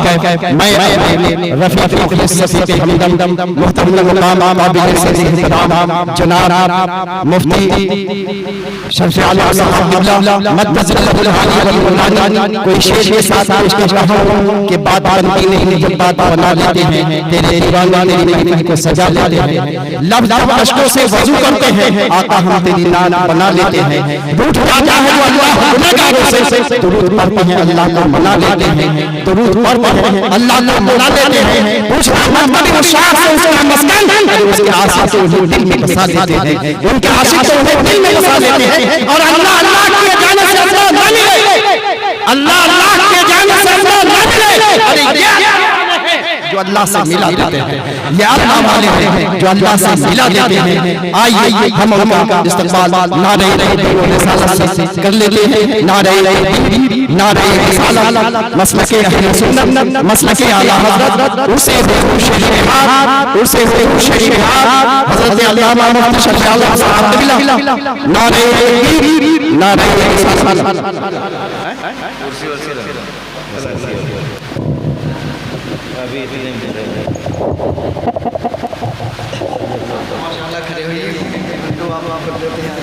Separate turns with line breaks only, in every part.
कैफ मैं रफीक मुखलिस सफीक हमदम मुहतरम मुकाम काबिल से जनाब मुफ्ती शमसे आलम साहब क़िबला मद्दज़िल हाली वल मुनानी कोई शेर के साथ पेश कर रहा हूं कि बात बनती नहीं जब बात बना लेते हैं तेरे दीवाना तेरी महफिल को सजा लेते हैं लफ्ज़ अशकों से वज़ू करते हैं आका हम तेरी नाम बना लेते हैं रूठ जाता है वो अल्लाह गुनहगारों से दुरूद पढ़ते हैं अल्लाह को मना लेते हैं दुरूद पढ़ते हैं अल्लाह को मना लेते हैं पूछ मोहम्मद के शाह से उसका मस्कन उसके आशिक से उन्हें दिल में बसा देते हैं उनके आशिक से उन्हें दिल में बसा देते हैं और अल्लाह अल्लाह के जाने से अल्लाह न मिले अल्लाह अल्लाह के जाने से अल्लाह न मिले अरे ये जो अल्लाह से मिला देते हैं ये अल्लाह वाले हैं जो अल्लाह से मिला देते हैं आइए हम उनका इस्तकबाल नारे रिसालत से कर लेते हैं नारे रिसालत मसलके अहले सुन्नत मसलके आला हज़रत उसे शरीयत उसे शरीयत हज़रत अल्लामा मुफ्ती शमसे आलम साहब क़िबला नारे रिसालत
अभी इतने माशाअल्लाह खड़े होइए तो आप देते हैं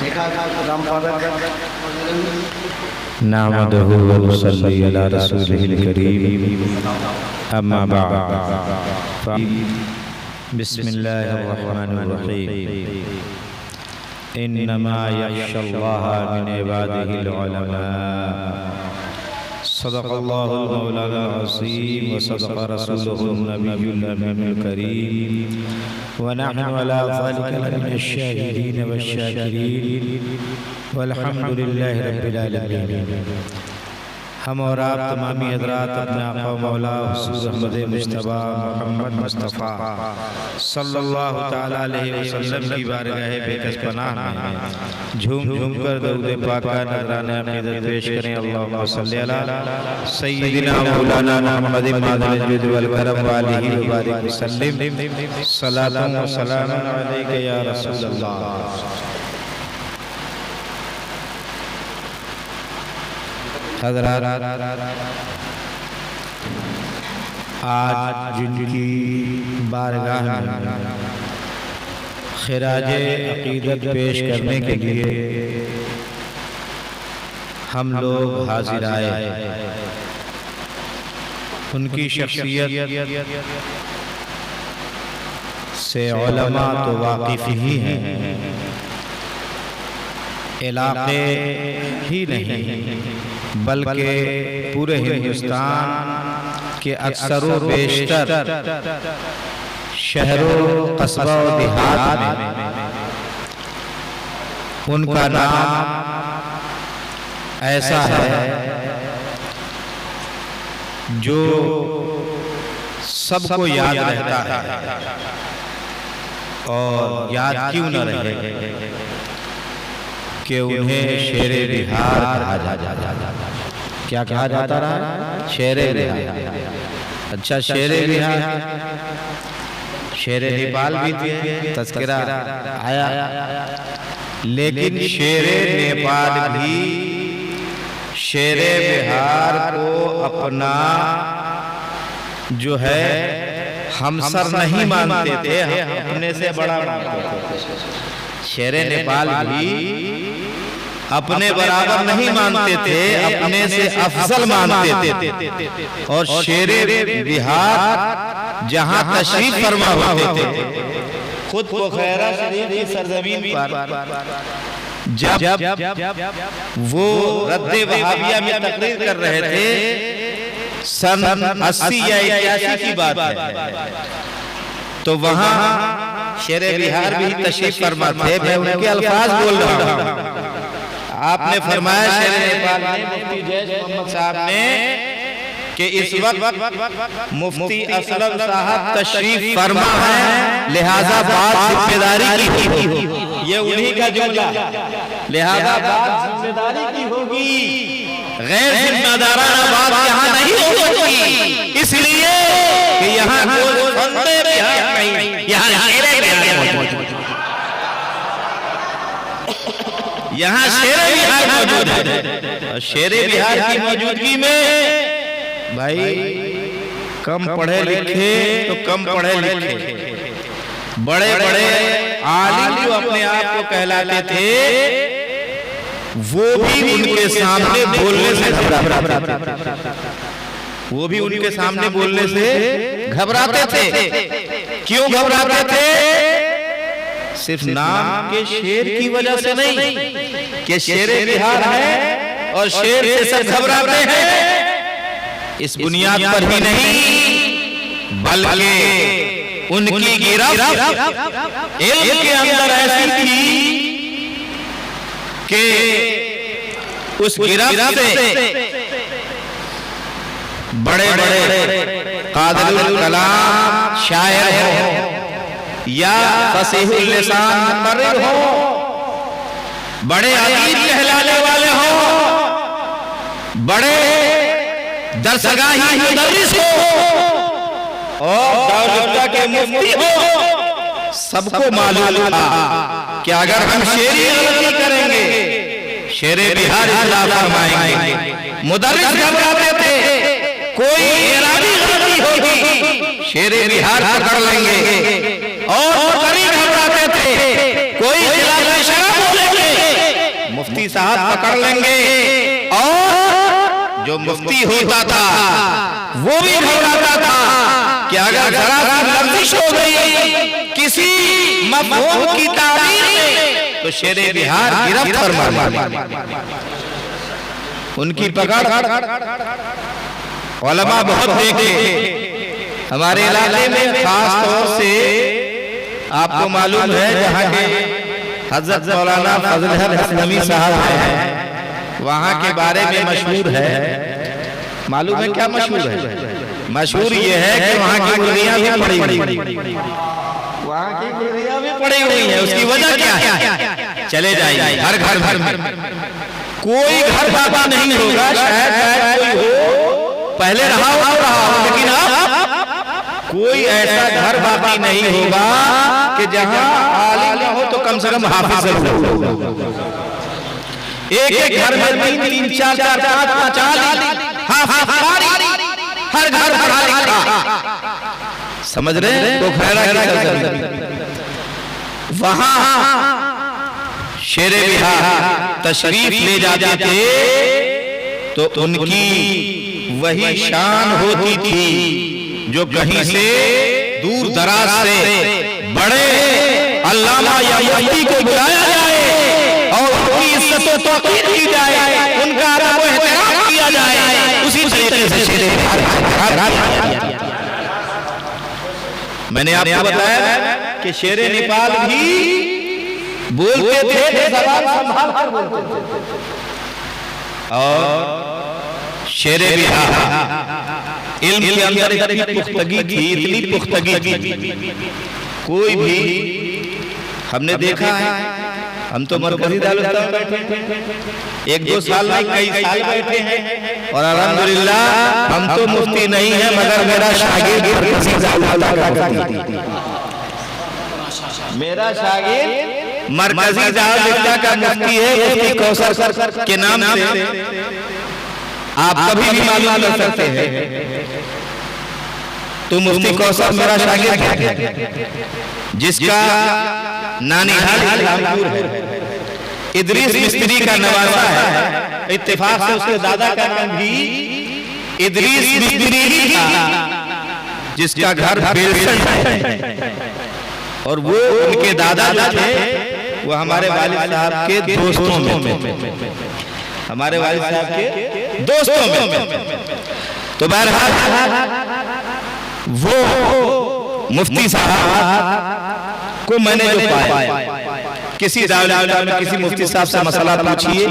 लिखा राम पाक
नहमदुहु व नसल्ली अला रसूलिहिल करीम अम्मा बअद बिस्मिल्लाहिर रहमानिर रहीम इन्नमा यख्शल्लाह मिन इबादिहिल उलमा सदक़ल्लाहुल मौलाना अज़ीम व सदक़ रसूलुहुन नबियुल अमीनुल करीम व नहनु अला ज़ालिका लमिनश शाहिदीन वश्शाकिरीन वल्हम्दुलिल्लाहि रब्बिल आलमीन। हम और आप तमामी हज़रात अपने आक़ा मौला हुज़ूर अहमद मुज्तबा मोहम्मद मुस्तफ़ा सल्लल्लाहु तआला अलैहि वसल्लम की बारगाह बेकस पनाह में झूम झूम कर दरूद पाक का नज़राना अक़ीदत पेश करें। अल्लाहुम्मा सल्लि अला सय्यिदिना मौलाना मुहम्मद मादिल जुद वल करम व आलिहि व बारिक वसल्लिम सलातन व सलामुन अलैका या रसूलल्लाह। हज़रात आज जिनकी बारगाह में खिराज अक़ीदत पेश करने के लिए हम लोग हाजिर आए, उनकी शख्सियत से उलमा तो वाकिफ़ ही हैं, इलाक़े ही नहीं बल्कि पूरे हिंदुस्तान के अक्सर बेशतर शहरों कस्बा और देहात में उनका नाम ऐसा है जो सबको याद रहता है। और याद क्यों न रहे कि उन्हें शेरे बिहार कहा जाता है। क्या कहा जाता रहा? शेरे बिहार। अच्छा, शेरे बिहार, शेरे नेपाल भी थे, तज़किरा आया, लेकिन शेरे नेपाल भी शेरे बिहार को अपना जो है हमसर नहीं मानते थे, अपने से बड़ा मानते थे। शेरे नेपाल भी अपने बराबर नहीं मानते थे, अपने से अफजल मानते थे। और शेरे बिहार जहां तशरीफ फरमा होते थे, खुद पोखैरा शरीफ की सरजमीन पर जब वो रद्दे वहाबिया में तकरीर कर रहे थे, सन 80 या 81 की बात है, तो वहां शेरे बिहार भी तशरीफ फरमा थे। मैं उनके अल्फाज बोल रहा हूं। आपने फरमाया शेरे नेपाल ने, मुफ्ती जैश मोहम्मद साहब ने, कि इस वक्त मुफ्ती असलम साहब तशरीफ फरमा है, लिहाजा बात जिम्मेदारी की होगी। ये उन्हीं का जुमला, लिहाजा बात जिम्मेदारी की होगी, गैर जिम्मेदाराना बात यहाँ नहीं हो सकती, इसलिए कि यहाँ कोई फंदे बिहार नहीं, यहाँ शेरे बिहार मौजूद, यहाँ शेरे बिहार मौजूद है। शेरे बिहार की मौजूदगी में भाई कम पढ़े लिखे तो कम पढ़े लिखे, बड़े बड़े आलिम जो अपने आप को कहलाते थे वो भी उनके सामने बोलने से घबराते थे। क्यों घबराते थे? सिर्फ नाम के शेर की वजह से नहीं कि शेरे बिहार है और शेर से सब घबराते हैं, इस बुनियाद पर ही नहीं बल्कि उनकी गिरफ्त इल्म के अंदर ऐसी थी कि उस गिरफ्त से बड़े बड़े कादिरुल कलाम शायर हो या फसीहुल लिसान मुकर्रिर हो, बड़े अदीब कहलाने वाले हो, बड़े दरसगाही मुदर्रिस हो और दारुल्ता के मुफ्ती हो, सबको मालूम था कि अगर हम शेरी गलती करेंगे शेरे बिहार इस्लाम फरमाएंगे। मुदर्रिस घबराते थे कोई इरादी गलती होगी शेरे बिहार पकड़ लेंगे, और मुदर्रिस घबराते थे कोई खिलाफ शरअ बोलेंगे मुफ्ती साहब पकड़ लेंगे, और जो मुफ्ती होता था वो भी घबराता था कि अगर जरा सी लफ्ज़िश हो गई किसी मफ़हूम की तारीफ में तो शेरे बिहार गिरफ्त फरमा। उनकी पकड़ उलमा बहुत देखे हमारे इलाके में, खास तौर से आपको मालूम है जहाँ के हजरत मौलाना फजल हसनवी साहब हैं, वहाँ के बारे में मशहूर है। मालूम है क्या मशहूर है? मशहूर ये है कि वहाँ की गुलरियाँ भी पड़ी हुई, वहाँ की गुलरियाँ भी पड़ी हुई है। उसकी वजह क्या है? चले जाइए हर घर में, कोई घर बाबा नहीं होगा, शायद कोई हो, पहले रहा हो, लेकिन अब कोई ऐसा घर बाबी नहीं होगा कि जहाँ आलिम ना हो तो कम से कम हाफिज हो। एक घर में 3 4 5 आलिम, हर घर पढ़ा लिखा, समझ रहे हैं? तो वहां शेरे बिहार तशरीफ ले जाते थे तो उनकी वही शान होती थी जो कहीं से दूर दराज से बड़े अल्लामा या मुफ्ती को बुलाया जाए और उनकी इज्जत व तौकीर की जाए, उनका अदब व एहतराम किया जाए, उसी तरीके से शेरे बिहार। मैंने आपको बताया कि शेरे नेपाल भी बोलते थे, जबान संभाल कर बोलते थे, और शेरे बिहार इल्म के अंदर इतनी पुख्तगी थी, इतनी पुख्तगी थी, कोई भी हमने देखा है, हम तो मरकजी दारुल में बैठे 1-2 साल में कई साल बैठे हैं और अल्हम्दुलिल्लाह हम तो मुफ्ती नहीं है मगर मेरा शागिर्द मरकजी दारुल का मुफ्ती है, मुफ्ती कौसर के नाम से आप कभी भी मालूम कर सकते हैं। तो मुफ्ती कौसर मेरा शागिर्द है, जिसका नानीहाल रामपुर है, इदरीस मिस्त्री का नवासा है, इत्तेफाक से उसके दादा का नाम भी इदरीस मिस्त्री ही था, जिसका घर बेलसंड है, और वो उनके दादा जो थे वो हमारे वालिद साहब के दोस्तों में, हमारे वालिद साहब के दोस्तों में। तो बहरहाल वो मुफ्ती साहब को मैंने जो पाया, किसी दारुल में किसी मुफ्ती साहब से मसला पूछिए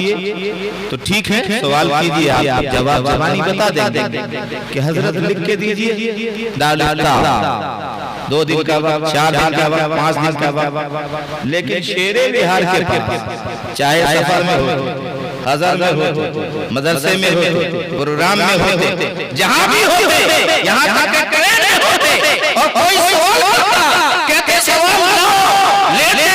तो ठीक है सवाल कीजिए, आप जवाब जबानी बता देंगे कि हजरत लिख के दीजिए दारुल का 2 दिन का वक्त, 4 दिन का वक्त, 5 दिन का वक्त, लेकिन शेरे बिहार के पास चाहे सफर में हो, हज़र में हो, मदरसे में हो, प्रोग्राम में होते, जहाँ भी होते, यहाँ तक करे होते, और कोई सवाल करता कहते सवाल लेते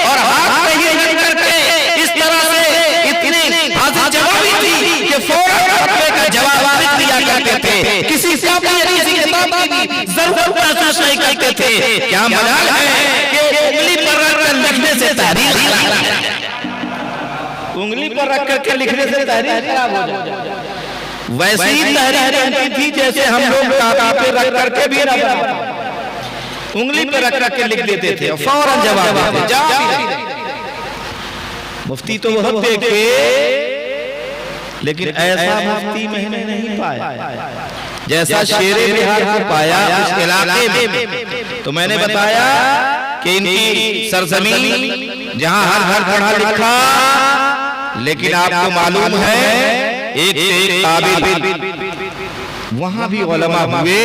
और हाथ में ये करके इस तरह से इतनी हाजिर जवाबी थी कि फौरन अपने का जवाब दिया करते थे। करते थे। क्या मजाल है कि उंगली पर रखकर लिखने से तहरीर, उंगली पर रख करके लिखने से तहरीर खराब हो जाए। वैसी ही तहरीर बनती थी जैसे हम लोग कागज पे रख करके भी ना उंगली पे रख रख के लिख लेते थे और फौरन जवाब देते। जा मुफ्ती तो बहुत देखे, लेकिन ऐसा मुफ्ती मैंने नहीं पाया जैसा शेरे बिहार को पाया उस इलाके में। तो मैंने बताया कि इनकी सरजमीन जहां हर घर पढ़ा लिखा, लेकिन आपको मालूम है एक से एक काबिल वहां भी उलमा हुए।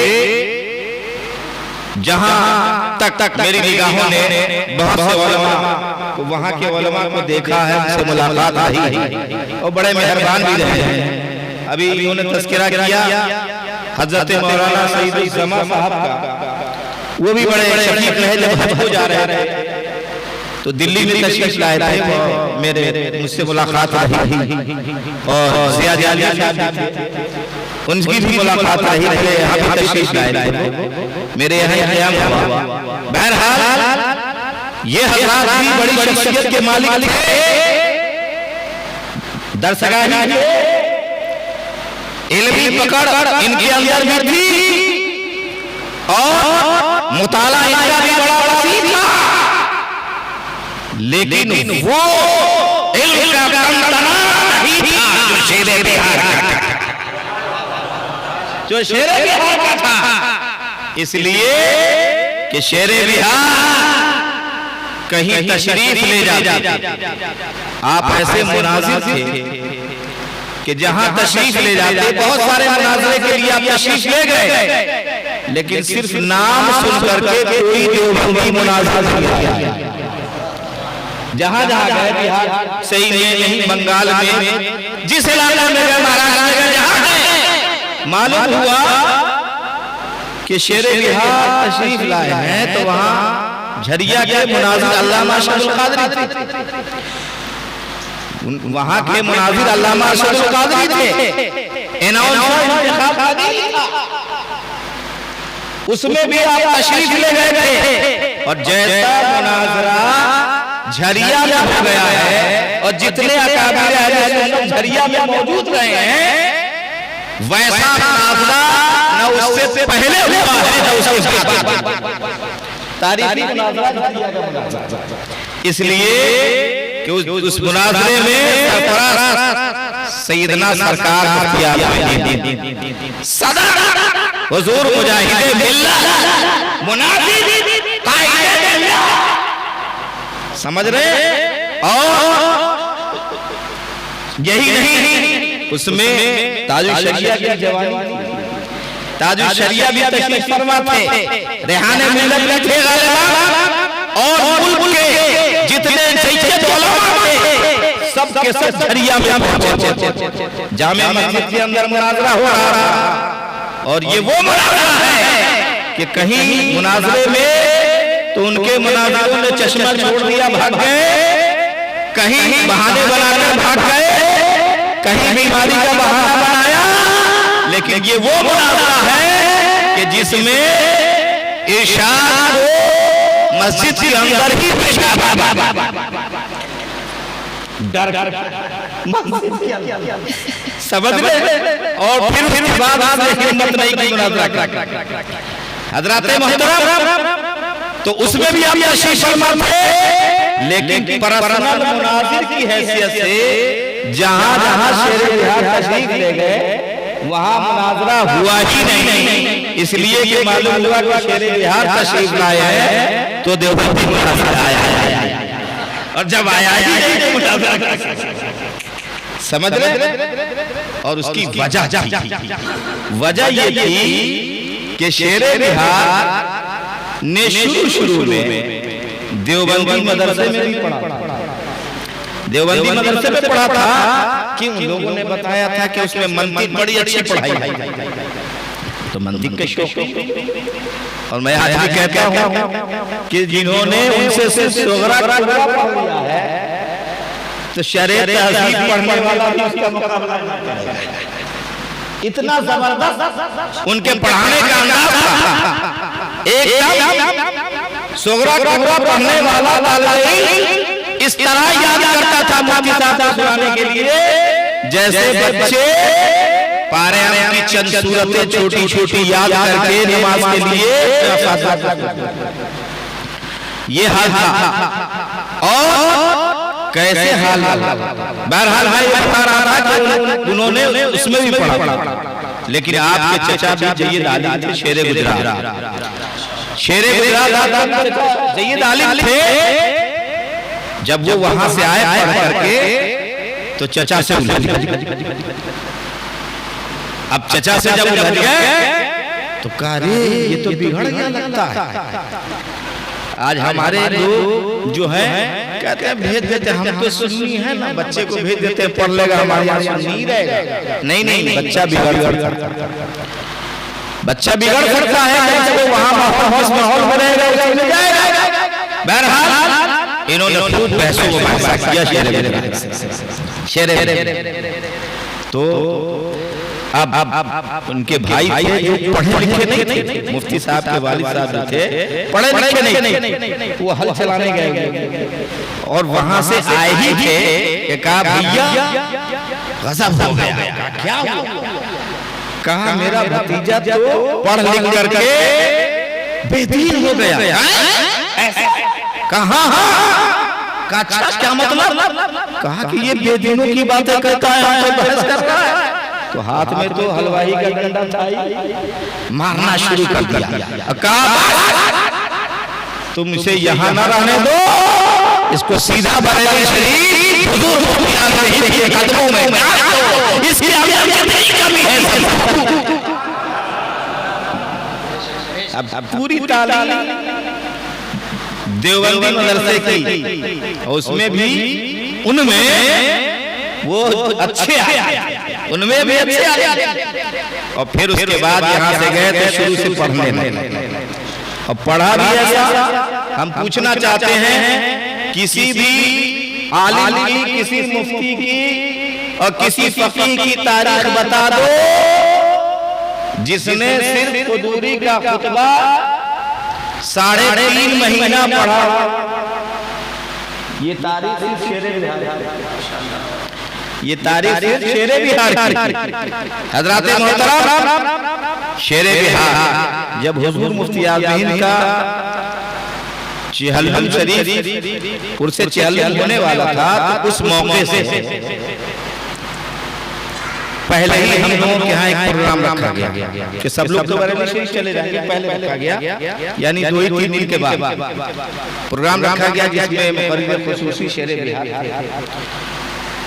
जहां तक मेरी निगाहों ने बहुत से उलमा को, वहां के उलमा को देखा है, उनसे मुलाकात आई और बड़े मेहरबान भी रहे हैं। अभी उन्होंने तज़किरा किया हजरत मौलाना सईदुल जमा साहब का, वो भी बड़े शकीक रहे। जब हज को जा रहे थे तो दिल्ली में तशरीफ लाए थे, मेरे मुझसे मुलाकात रही और ज़िया जालिया साहब उनकी भी मुलाकात रही, यहाँ भी तशरीफ लाए थे, मेरे यहाँ क़याम हुआ। बहरहाल ये हज़रात भी बड़ी शख्सियत के मालिक थे, दरसगाही थे, इल्मी पकड़ इनके अंदर भी थी और मुताला इनका भी बड़ा वसी था। लेकिन वो इल्म का कंतना नहीं था जो शेरे बिहार का था, जो शेरे बिहार का था। इसलिए कि शेरे बिहार कहीं तशरीफ ले जाते, आप ऐसे मुनाजिर थे कि जहां तशरीफ ले जाते, बहुत सारे मुनाजरे के लिए आप तशरीफ ले गए, लेकिन सिर्फ नाम सुन करके कोई देवबंदी मुनाजरा नहीं किया। जहां जहां गए, बिहार सही में नहीं, बंगाल में, जिस इलाके में गए, महाराष्ट्र में गए, जहां गए, मालूम हुआ कि शेरे बिहार तशरीफ लाए हैं, तो वहां झरिया के मुनाजिर अल्लामा अशरफुल कादरी थे। वहां के मुनाजिर अल्लामा अशरफुल कादरी थे। उसमें भी आप तशरीफ ले गए थे और जैसा मुनाजरा झरिया में हो गया है और जितने अकाबिर अहले सुन्नत झरिया में मौजूद रहे हैं, वैसा मुनाजरा न उससे पहले हुआ है न उसके बाद। तारीखी मुनाजरा झरिया का मुनाजरा, इसलिए कि उस मुनाजरे में सरफराज सैयदना सरकार सदर हुजूर मुजाहिद मिल्लत मुनाजिर कायदे मिल्लत, समझ रहे? और यही नहीं, उसमें ताजुल शरिया की जवानी, ताजुल शरिया भी तशरीफ फरमा थे, रेहाने मिल्लत में थे और मुल्क के जितने सैयद उलमा थे सबके सब झरिया में पहुंचे। जामे मस्जिद के अंदर मुनाजरा हो रहा, और ये वो मुनाजरा है कि कहीं मुनाजरे में तो उनके मुनाजिरों ने चश्मा छोड़ दिया, भाग गए, कहीं बहाने बनाकर भाग गए, कहीं बीमारी का बहाना बनाया, लेकिन ये वो मुनाजरा है कि जिसमें इरशाद हो मस्जिद के अंदर ही पेशाब, डर समझ में, और फिर बाद हिम्मत नहीं की मुनाजरा। हजरात मोहतरम, तो उसमें भी हम तशरीफ फरमा थे, लेकिन पर्सनल मुनाजिर की हैसियत से जहां जहां शेरे बिहार तशरीफ ले गए वहां मुनाजरा हुआ ही नहीं। इसलिए कि मालूम हुआ कि शेरे बिहार तशरीफ लाए हैं तो देवबंदी मुनाजरा आया, और जब आया ही नहीं मुनाजरा, समझ रहे? और उसकी वजह ये थी कि शेरे बिहार ने शुरू में देवबंदी मदरसे में भी पढ़ा, देवबंदी मदरसे में पढ़ा था कि उन लोगों ने बताया था कि उसमें मंतिक बड़ी अच्छी पढ़ाई है, तो मंतिक के शौक। और मैं आज भी कहता हूं कि जिन्होंने उनसे सिर्फ सुगरा पढ़ लिया है, तो शरीयत तहजीब पढ़ने वाला भी उसका मुकाबला नहीं करेगा। इतना जबरदस्त उनके पढ़ाने का अंदाज था। एकदम सोगरा कोगरा पढ़ने वाला तालिब इस तरह याद करता था मुफ्ती साहब को सुनाने के लिए, जैसे बच्चे पारायण की चंद सूरतें छोटी छोटी याद करके नमाज के लिए, ये हाल था। और कैसे हाल, बहरहाल भाई बता रहा था कि उन्होंने उसमें भी पढ़ा, लेकिन आपके चचा भी जय्यद आलिम थे, शेरे गुजरात, शेरे गुजरात जय्यद आलिम थे। जब वो वहां से आए पढ़ करके तो चचा से उलझ गए। अब चचा से जब उलझ गए तो कहा रे ये तो बिगड़ गया लगता है। आज हमारे लोग जो है कहते हैं भेज देते, हम तो सुन्नी है ना, बच्चे को भेज देते हैं पढ़ लेगा, हमारे यहाँ सुन्नी रहेगा। नहीं नहीं, बच्चा बिगड़ सकता है, जब वहाँ माहौल बनेगा। बहरहाल इन्होंने खूब बहसों को बहसा किया शेरे। तो अब उनके भाई थे जो पढ़े लिखे नहीं थे, मुफ्ती साहब के वालिद साहब जो थे पढ़े लिखे नहीं, वो हल चलाने गए और वहां से आए ही थे कि कहा भैया गजब हो गया। क्या हुआ? कहा मेरा भतीजा तो पढ़ लिख करके बेदीन हो गया। कहा क्या मतलब? कहा कि ये बेदीनों की बातें करता है, तो बहस करता है। तो हाथ में तो हलवाई का डंडा था, मारना शुरू कर दिया। कहा तुम इसे यहाँ न रहने दो, इसको सीधा बरेली शरीफ हुजूर के कदमों में डाल दो, इसके अंदर कितनी कमी है। अब पूरी तालीम देवबंदी मदरसे की, उसमें भी उनमें वो अच्छे आए, उनमें भी अच्छे आए। और फिर उसके बाद यहाँ से गए तो शुरू से पढ़ने लगे और पढ़ा भी ऐसा। हम पूछना चाहते हैं किसी भी आलिम की, किसी मुफ्ती की और किसी फकीह की तारीख बता दो जिसने सिर्फ हुजूरी का खुतबा 3.5 महीना पढ़ा। ये तारीख सिर्फ शेरे बिहार हजरात मोहतरम, शेरे बिहार जब हुजूर मुफ्ती आज़मीन का चहलम शरीफ उर्से चहलम होने वाला था, तो उस मौके से पहले ही हम लोगों के यहाँ एक प्रोग्राम रखा गया कि सब लोग तो बरेली शरीफ चले जाएंगे, पहले रखा गया, यानी 2-3 दिन के बाद प्रोग्राम रखा गया जिसमें फरीद खुसूसी शेरे बिहार।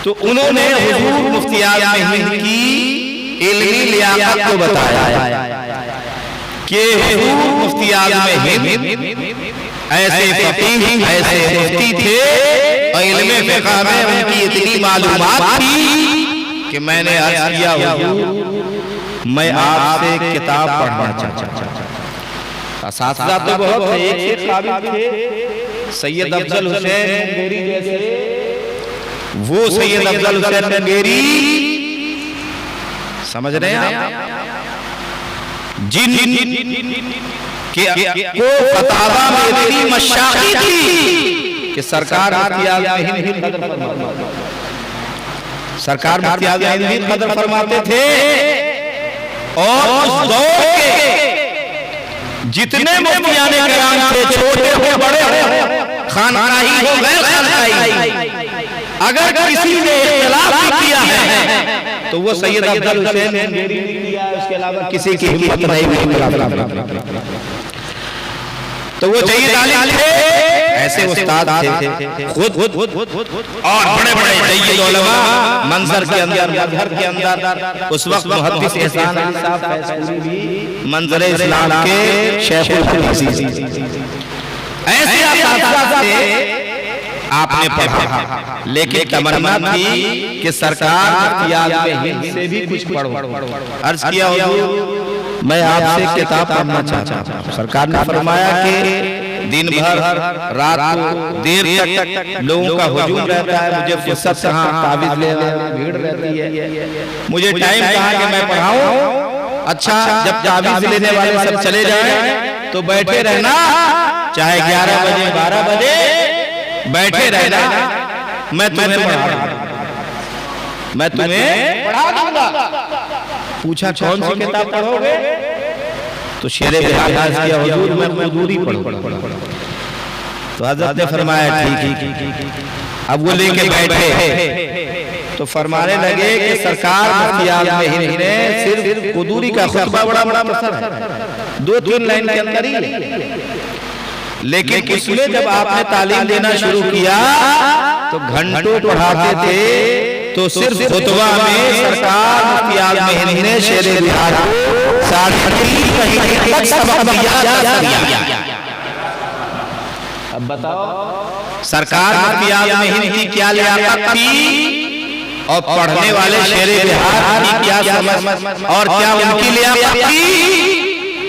तो उन्होंने हुजूर मुफ्ती आज़मीन की इल्मी लियाकत को बताया कि हुजूर मुफ्ती आज़मीन ऐसे फकीह, ऐसे मुफ्ती थे और इल्मे फिक़ह में उनकी इतनी मालूमात थी कि मैंने अर्ज़ किया हुजूर मैं आपसे किताब पढ़ना चाहता हूं। असातिज़ा तो बहुत थे, एक से काबिल थे सैयद अफजल हुसैन मुंगेरी जैसे, वो सैयद अफजल हुसैन मुंगेरी समझ रहे हैं जिन को फतावा में इतनी मशाक़ी थी कि सरकार मुफ्ती आज़मीन कदर फरमाते थे। और उस दौर के जितने मुफ्तियाने किराम थे, छोटे हो बड़े हो, खानकाही हो गैर खानकाही, अगर किसी ने इख्तिलाफ किया है तो वो सैयद अफजल हुसैन मुंगेरी ने किया, उसके अलावा किसी की हिम्मत नहीं हुई। तो वो जय्यद आलिम थे, ऐसे उस्ताद थे खुद और बड़े बड़े जय्यद उलमा मंजर के अंदर, मजहर के अंदर। उस वक्त मुहद्दिस एहसान अली साहब फैसली भी मंजर इस्लाम के शेखुल हदीस, ऐसे असातिज़ा थे। आपने पढ़ा, लेकिन तमन्ना थी कि सरकार मुफ्ती आज़मीन से भी कुछ पढ़ो। अर्ज किया हुजूर मैं आपसे किताब पढ़ना चाहता हूं। सरकार ने फरमाया कि दिन भर रात को देर तक लोगों का हुजूम रहता है, मुझे फुर्सत कहाँ, ताबीज ले भीड़ रहती है, मुझे टाइम कहाँ कि मैं पढ़ाऊं। अच्छा, जब ताबीज लेने वाले सब चले जाए तो बैठे रहना, चाहे 11 बजे 12 बजे बैठे रहना, मैं तुम्हें पढ़ा दूंगा। पूछा कौन सी किताब पढ़ोगे? तो शेरे बिहार किया, हुजूर मैं हुजूरी पढ़ूंगा। तो हज़रत ने फरमाया ठीक। अब वो लेके बैठे तो फरमाने लगे कि सरकार मुफ्ती आज़म हिंद ने सिर्फ हुजूरी का खुतबा बड़ा पसंद है, 2-3 लाइन के अंदर ही, लेकिन उसमें जब आपने तालीम देना शुरू किया तो घंटों पढ़ाते थे। तो सिर्फ खुतबा में सरकार मुफ्ती आज़म हिंद ने शेरे बिहार 3.5 महीने तक सबक दिया। अब बताओ सरकार मुफ्ती आज़म हिंद की क्या लियाकत थी और पढ़ने वाले शेरे बिहार की क्या समझ और क्या उनकी लियाकत थी।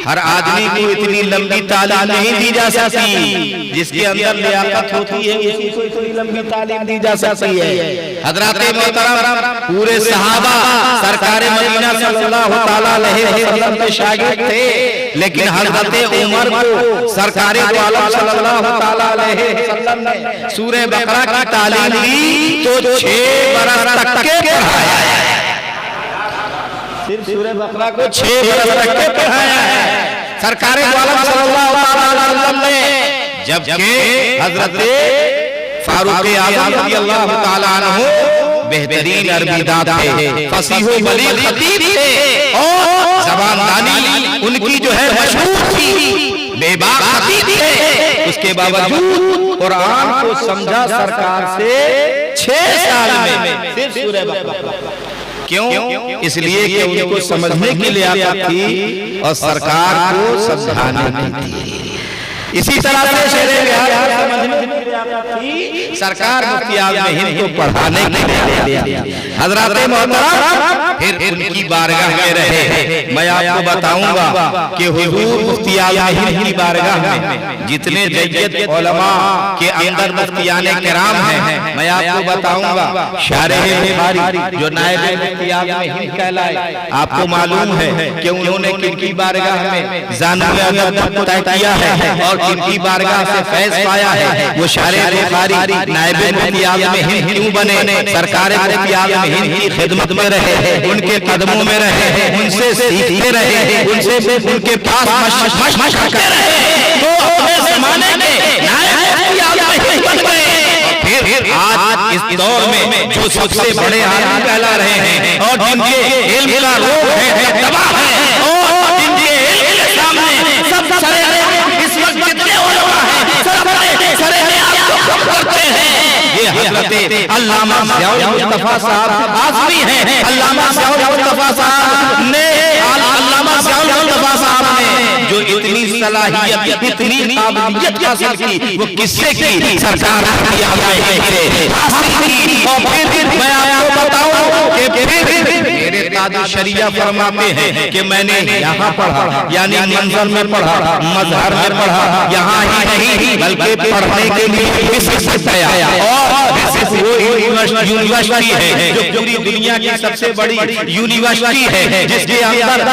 हर आदमी को इतनी लंबी तालीम नहीं दी जा सकती, जिसके अंदर लियाकत होती है उसी को इतनी लंबी तालीम दी जा सकती है। हज़रत मोहतरम पूरे सहाबा सरकार मदीना सल्लल्लाहु तआला अलैहि वसल्लम के शागिर्द थे, लेकिन हज़रत उमर को सरकार दो आलम सल्लल्लाहु तआला अलैहि वसल्लम ने सूरह बकरा की तालीम दी तो 6 बरस तक के पढ़ाया। सिर्फ सूरह बकरा को 6 बरस तक के पढ़ाया है सरकार दो आलम सल्लल्लाहु तआला अलैहि वसल्लम ने। जबकि हज़रत फारूक आज़म रज़ियल्लाहु तआला अन्हु बेहतरीन अरबी दाता थे, फसीह बलीग खतीब थे और ज़बान दानी उनकी जो है मशहूर थी, बेबाक खतीब थे। उसके बावजूद कुरान को समझा सरकार से 6 साल में सिर्फ सूरह बकरा। क्यों? इसलिए कि उनको समझने की लियाकत थी और सरकार को समझाने की थी। इसी तरह से शेरे बिहार समझने की लियाकत थी, सरकार मुफ्ती आज़म हिंद को पढ़ाने की लियाकत। हज़रत मोहतरम फिर उनकी बारगाह में रहे। मैं आपको बताऊंगा कि हुजूर मुफ्ती आज़म हिंद की बारगाह में जितने जय्यद उलमा के अंदर मुफ्तियाने किराम हैं, मैं आपको बताऊंगा शारिह बुखारी जो नायब मुफ्ती आज़म हिंद कहलाए, आपको मालूम है कि उन्होंने किनकी बारगाह में ज़ानुल अदब तय किया है और किनकी बारगाह से फैज़ पाया है। वो शारिह बुखारी नायब मुफ्ती आज़म हिंद क्यों बने? सरकार मुफ्ती आज़म हिंद की खिदमत में रहे, उनके कदमों में रहे, उनसे सीखते रहे, उनसे उनके पास मशवरा करते रहे, तो अपने ज़माने के नायब मुफ्ती आज़म हिंद बन गए। फिर आज इस दौर में जो सबसे बड़े आलिम कहला रहे हैं और जिनके इल्म का रोग है, दबाव है और जिनके इल्म के सामने सब इस वक्त जितने उलमा हैं सब सरे आपको करते हैं। ये हज़रत अल्लामा ज़ियाउल मुस्तफ़ा साहब आज़मी हैं। अल्लामा ज़ियाउल मुस्तफ़ा साहब ने जो इतनी सलाहियत इतनी काबिलियत हासिल की, वो किससे की? सरकार की हासिल की। और फिर मैं आपको बताऊं कि मेरे ताज शरिया फरमाते हैं कि मैंने यहाँ पढ़ा, यानी मंजर में पढ़ा, मजहर में पढ़ा, यहाँ ही नहीं बल्कि पढ़ने के लिए मिस्र गया और वो यूनिवर्सिटी है जो पूरी दुनिया की सबसे बड़ी यूनिवर्सिटी है, जिसके अंदर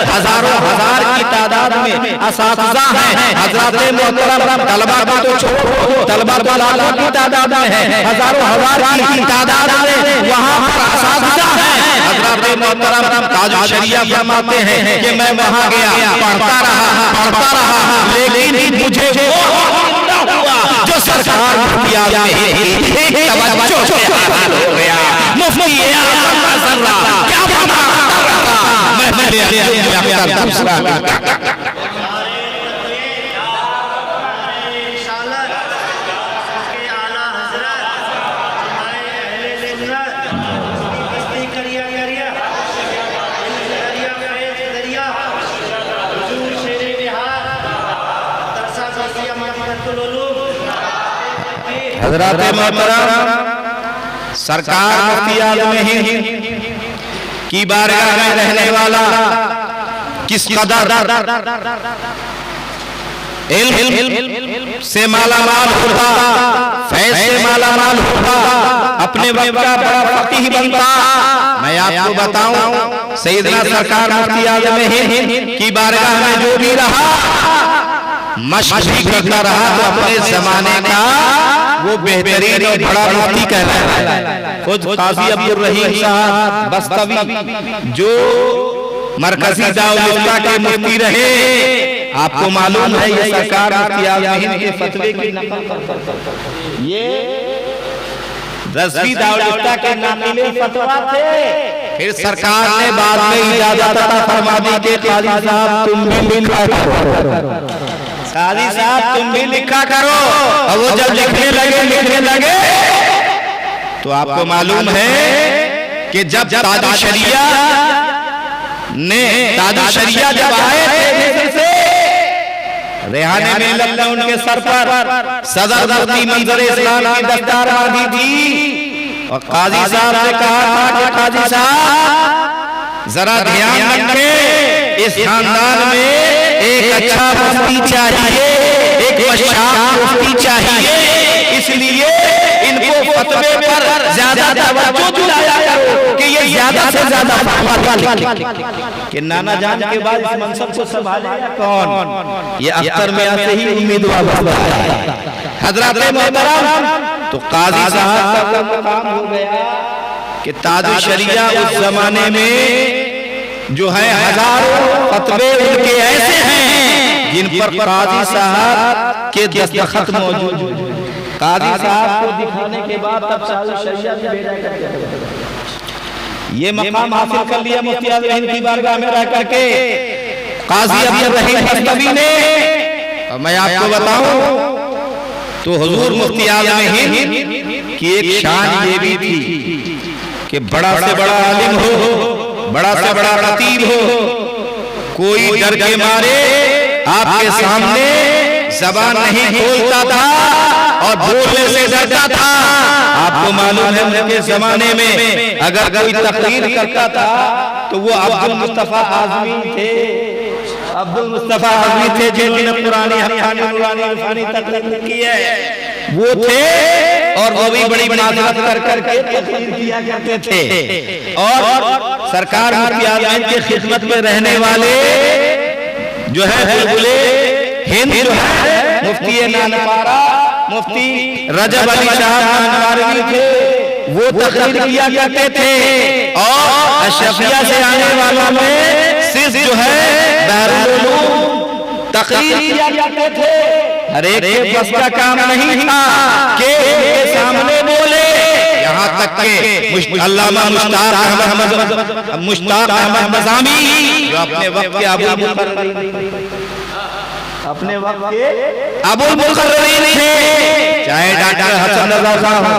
हजारों हजार की तादाद में असातिज़ा हैं। हज़रत मोहतरम तलबा को तो छोड़ो, तलबा तो लाखों की तादाद में है, हजारों हजार की तादाद में वहाँ पर असातिज़ा हैं। हज़रत मोहतरम ताज शरिया फरमाते हैं कि मैं वहाँ गया, पढ़ता रहा, लेकिन मुझे जो सरकार मुफ्ती आज़म हिंद तवज्जो से हासिल हो गया। मुफ्ती आज़म का ज़र्रा क्या बना मैं दूसरा हज़रत मोहतरम सरकार मुफ्ती आज़म हिंद की बारगाह में रहने वाला किस कदर इल्म से मालामाल होता, फैज़ से मालामाल होता, अपने वक्त का बड़ा फकीह बनता। मैं आपको बताऊं, सैयदना सरकार मुफ्ती आज़म हिंद की बारगाह में जो भी रहा, मशक़ भी करता रहा, तो अपने जमाने का वो बेहतरीन और बड़ा मुफ्ती कहलाता है। खुद काज़ी अब्दुल रहीम साहब बस्तवी जो मरकजी दारुल इफ्ता के मुफ्ती रहे, आपको मालूम है ये सरकार मुफ्ती आज़म हिंद के फतवे की नकल करता। ये 10वीं दारुल इफ्ता के नाक़िले फतवा थे। फिर सरकार ने बाद में इजाज़त अता फरमा दी कि काज़ी साहब तुम भी लिखा करो, काज़ी साहब तुम भी लिखा करो। और वो जब लिखने लगे तो आपको मालूम है कि जब ताजु शरिया जब आए थे रेहाने में लगता उनके सर पर सदर मुफ्ती मंजर इस्लाम की दस्तार बांधी थी और काजी साहब ने कहा था कि काजी साहब जरा ध्यान रखें, इस खानदान में एक अच्छा मुफ्ती चाहिए, एक मशाइख मुफ्ती चाहिए, इसलिए इनको फतवे पर ज्यादा तवज्जो दिलाया करो कि ये ज्यादा से ज्यादा फतवा लिखें। कि नाना जान के बाद इस मनसब को संभालेगा कौन? ये अख्तर में आते ही उम्मीदवार हजरत मोहतरम। तो काजी साहब का काम हो गया कि ताजु शरिया उस जमाने में जो है हजारों फतवे उनके ऐसे हैं जिन पर काजी साहब के दस्तखत मौजूद। काजी साहब को दिखाने के बाद तब ताजु शरिया में भेजा गया। ये मकाम हासिल कर लिया मुफ्ती आज़म हिंद की बारगाह में रह करके काजी अब्दुल रहीम बस्तवी ने। और मैं आपको बताऊं तो हुजूर मुफ्ती आज़म हिंद की एक शान ये भी थी कि बड़ा से बड़ा आलिम हो, बड़ा से बड़ा खतीब हो, कोई डर के मारे आपके सामने ज़बान नहीं खोलता था और बोलने से डरता था। आपको मालूम है उनके जमाने में अगर कोई तकरीर करता था तो वो अब्दुल मुस्तफा आज़मी थे। अब्दुल मुस्तफा आज़मी थे जिन्होंने पुरानी हक़ानी नूरानी इरफानी तकरीर की है, वो थे और वो भी बड़ी माज़रत कर करके तकरीर किया करते थे। और सरकार मुफ्ती आज़म हिंद की खिदमत में रहने वाले जो है बुलबुले हिंद जो है मुफ्ती नानपारा मुफ्ती रजब अली साहब नानवारवी थे, वो तकरीर किया करते थे। और अशरफिया से आने वालों में सिर्फ जो है दारुल उलूम तकरीर किया करते थे। हर एक के बस का काम नहीं था कि उनके सामने बोले। यहाँ तक के अल्लामा मुश्ताक अहमद मज़ामी जो अपने वक्त के अबुल मुकर्ररीन थे, चाहे डॉक्टर हसन रज़ा साहब हो,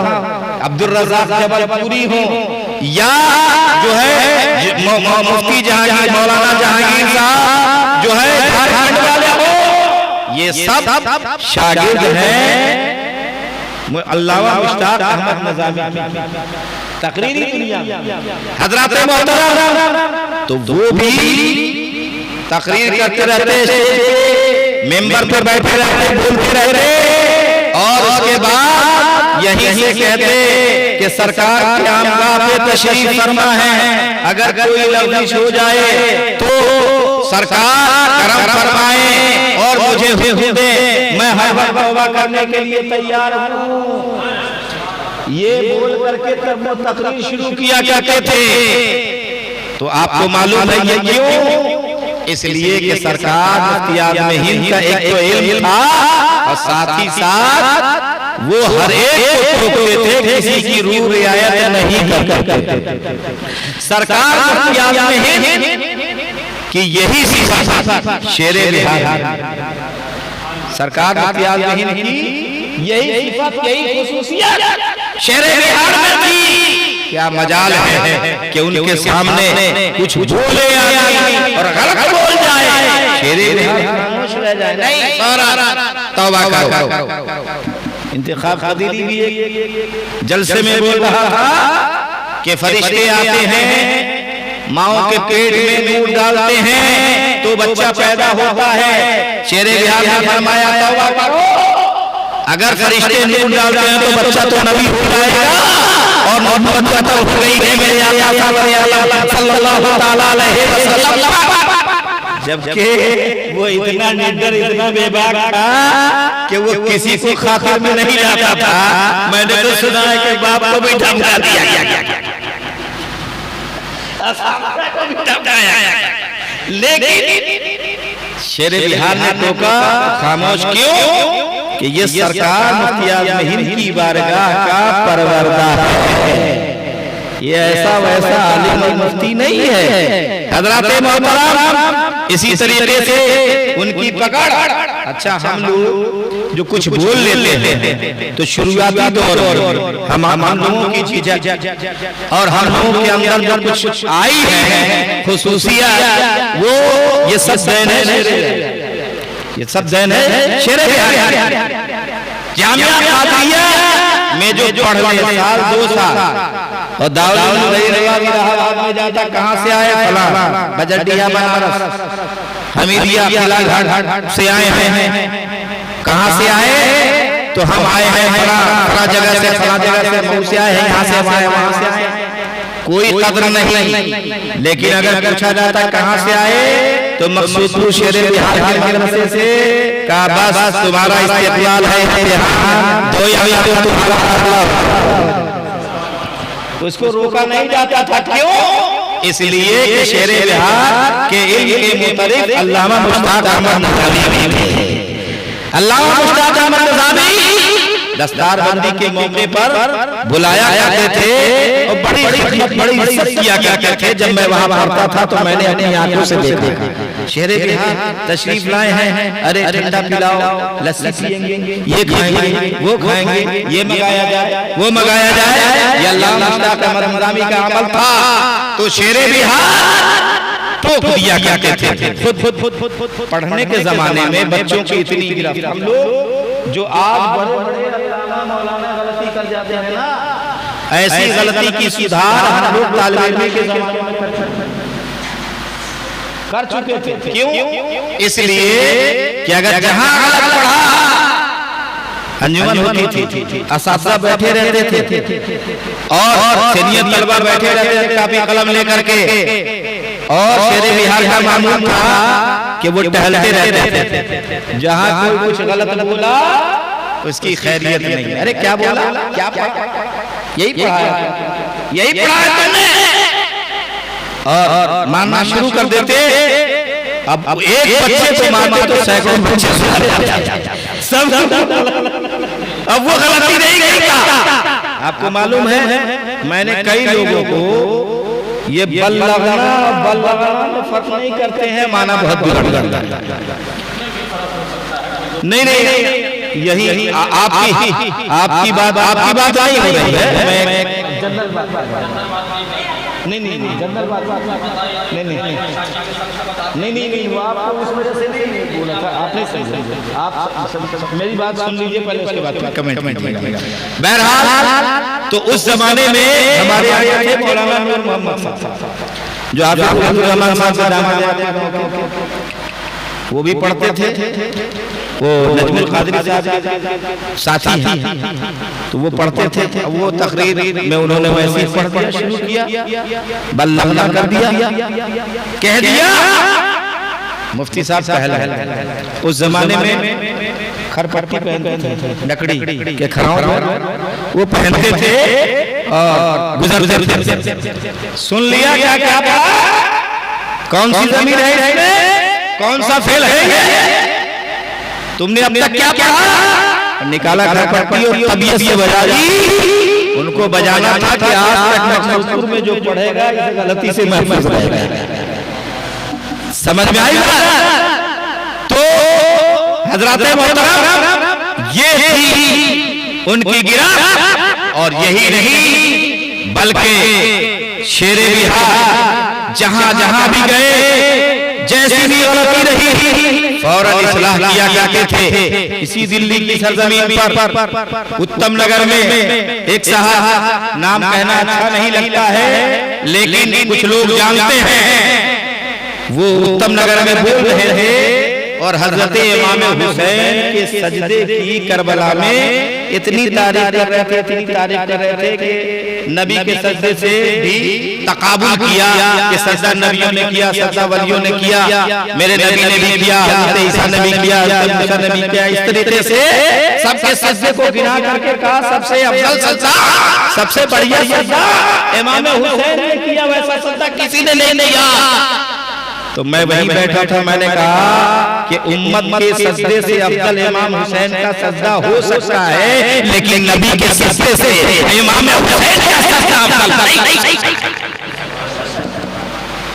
अब्दुल रज़ाक जबलपुरी हो, या जो है मुफ्ती जहांगीर मौलाना जहांगीर साहब जो है झारखंड वाले हो, ये सब शागिर्द हैं अल्लामा मुश्ताक अहमद मज़ामी तकरीरी दुनिया हज़रात मोहतरम। तो वो भी तकरीर करते रहते, मेंबर पे बैठे रहते, बोलते रहते और उसके बाद यहीं से कहते कि सरकार के आमगाह पे तशरीफ फरमा है, अगर कोई लफ्ज़ हो जाए तो सरकार करम फरमाए और मुझे हुक्म दे, मैं हर वक्त तौबा करने के लिए तैयार हूँ। ये बोल करके तब वो तकरीर शुरू किया करते थे। तो आपको मालूम है ये क्यों? इसलिए कि सरकार मुफ्ती आज़म हिंद का एक तो इल्म था और साथ ही साथ वो हर एक को रोकते थे, किसी की रूह रियायत नहीं करते। सरकार मुफ्ती आज़म हिंद की यही सिफात शेरे बिहार, सरकार मुफ्ती आज़म हिंद की यही सिफात, यही खुसूसियत शेरे बिहार में थी। क्या मजाल है कि उनके सामने कुछ बोले और गलत बोल जाए, शेरे खामोश रह जाए। नहीं, तौबा करो। इंतखाब कदीरी भी एक जलसे में बोल रहा था कि फरिश्ते आते हैं, माओ के पेट में नूर डालते हैं तो बच्चा पैदा होता है। शेरे बिहार ने फरमाया तौबा करो, अगर फरिश्ते नूर डालते हैं तो बच्चा तो नबी हो जाएगा और मोहब्बत पैदा हो गई है मेरे आका सल्लल्लाहु तआला अलैहि वसल्लम। जबकि वो इतना निडर, इतना बेबाक था कि वो किसी को खातिर में नहीं लाता था। मैंने तो सुना है कि बाप को भी धमका दिया गया, लेकिन शेरे बिहार ने टोका, खामोश क्यों? कि ये सरकार मुफ्ती आज़म हिंद की बारगाह का परवरदार है, ये ऐसा वैसा आलिम और मुफ्ती नहीं है। हज़रात मोहतरम, इसी तरीके से उनकी पकड़। अच्छा, हम लोग जो कुछ बोल लेते हैं तो शुरुआती दौर हम लोगों की चीजें और हम लोगों के अंदर जो कुछ आई है खुसूसियत, वो ये सब देन है, ये सब देन है शेरे बिहार। जामिया कादरिया में जो पढ़ ले साल 2 साल और दाऊद में जाता, कहाँ से आए? फलां बजटिया बनारस हमीदिया किला घाट से आए हैं। कहाँ से आए? तो हम आए हैं फलां जगह से, फलां जगह से, मऊ से आए हैं, यहाँ से आए, वहाँ से आए। कोई कदर नहीं। लेकिन अगर पूछा जाता कहाँ से आए तो मकसूद शेरे बिहार के मदरसे से का बस तुम्हारा इस्तेमाल है, दो या तुम्हारा उसको रोका नहीं जाता था। क्यों? इसलिए कि शेरे बिहार के इल्म के मुताबिक अल्लामा मुश्ताक अहमद नज़ामी दस्तारबंदी के मौके पर बुलाया करते थे और बड़ी इज्जत किया करते थे। जब मैं वहां पढ़ता था तो मैंने अपनी आंखों से देखा, शेरे बिहार तशरीफ लाए हैं, अरे ठंडा पिलाओ, लस्सी पिएंगे, ये खाएंगे, वो खाएंगे, ये मंगाया जाए, वो मंगाया जाए। ये अल्लामा मुश्ताक अहमद नज़ामी का अमल था। तो शेरे बिहार टोक दिया करते थे। खुद पढ़ने के जमाने में बच्चों की इतनी गिरफ्त, हम लोग जो आज बड़े मौलाना गलती कर जाते हैं ना, ऐसी गलती की सुधार हम लोग तालिब इल्म के जमाने में कर चुके थे। क्यों? इसलिए कि अगर जहां गलत पढ़ा, अंजुमन होती थी, असातिज़ा बैठे रहते थे और सीनियर तलबा बैठे रहते थे कापी कलम लेकर के, और शेरे बिहार का मामूल था कि वो टहलते रहते थे। जहां कोई कुछ गलत बोला उसकी खैरियत नहीं। अरे क्या बोला, क्या पढ़ा, यही पढ़ा, यही पढ़ा तुमने, और मानना शुरू कर देते। अब एक बच्चे को मारते तो सैकड़ों बच्चे सब अब वो गलती नहीं करता। आपको मालूम है, मैंने कई लोगों को ये बल लगाना फर्क नहीं करते हैं, माना बहुत बिगड़ जाता है। नहीं, यही आपकी बात आई हो रही है। नहीं, वो आपको उस वजह से नहीं बोला था, आपने आप मेरी बात सुन लीजिए पहले, उसके बाद कमेंट कीजिएगा। बहरहाल, तो उस जमाने में हमारे आए थे मौलाना नूर मोहम्मद साहब, जो आप वो भी पढ़ते थे, वो नजमुल कादरी साथी हैं, तो वो पढ़ते थे। वो तकरीर में उन्होंने वैसे ही पढ़ना शुरू किया, बल्लम कर दिया, कह दिया मुफ्ती साहब पहले। उस जमाने में खरपट्टी पहनते थे, लकड़ी के खराव वो पहनते थे और गुजरते थे। सुन लिया क्या कौन सी जमीन है इसमें, कौन सा फेल है, तुमने अब तक क्या पढ़ा? निकाला खरपट्टी और तबीयत से बजा दी। उनको बजाना था कि आज तक मकसूद में जो पढ़ेगा इसे गलती से महफूज रहेगा। समझ में आई बात? तो हजरत मोहतरम, ये थी उनकी गिरफ्त, और यही नहीं बल्कि शेरे बिहार जहां जहां भी गए, जैसी भी गलती रही फौरन इस्लाह किया करते थे। इसी दिल्ली की सरजमीन पर उत्तम नगर में एक साहब, नाम कहना अच्छा नहीं लगता है, लेकिन कुछ लोग जानते हैं, वो उत्तम नगर में बोल रहे थे और हजरत इमाम हुसैन के सजदे की करबला में इतनी तारीफ कर रहे थे, इतनी तारीफ कर रहे थे कि नबी के सजदे से भी तकाबुल किया कि सजदा नबियों ने किया, सजदा वलियों ने किया, मेरे नबी ने भी किया, हजरत ईसा ने भी किया, हजरत मूसा ने भी किया। इस तरीके से सबके सजदे को गिना करके कहा सबसे अफजल सजदा, सबसे बढ़िया सजदा इमाम हुसैन ने किया, वैसा सजदा किसी ने नहीं किया। तो मैं वहीं बैठा था, मैंने कहा कि उम्मत के सजदे से अफजल इमाम हुसैन का सजदा हो सकता है, लेकिन नबी के सजदे से इमाम हुसैन का सजदा अफजल नहीं।